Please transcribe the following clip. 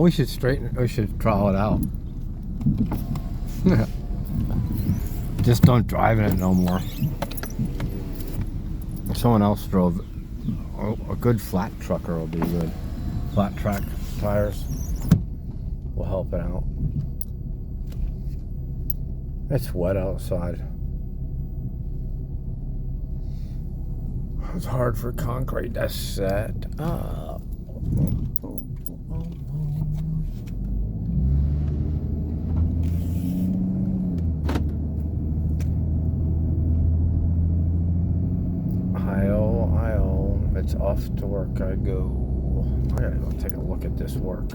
we should straighten. We should trowel it out. Just don't drive in it no more. If someone else drove, a good flat trucker will be good. Flat track tires will help it out. It's wet outside. It's hard for concrete to set up. It's off to work I go. I gotta go take a look at this work.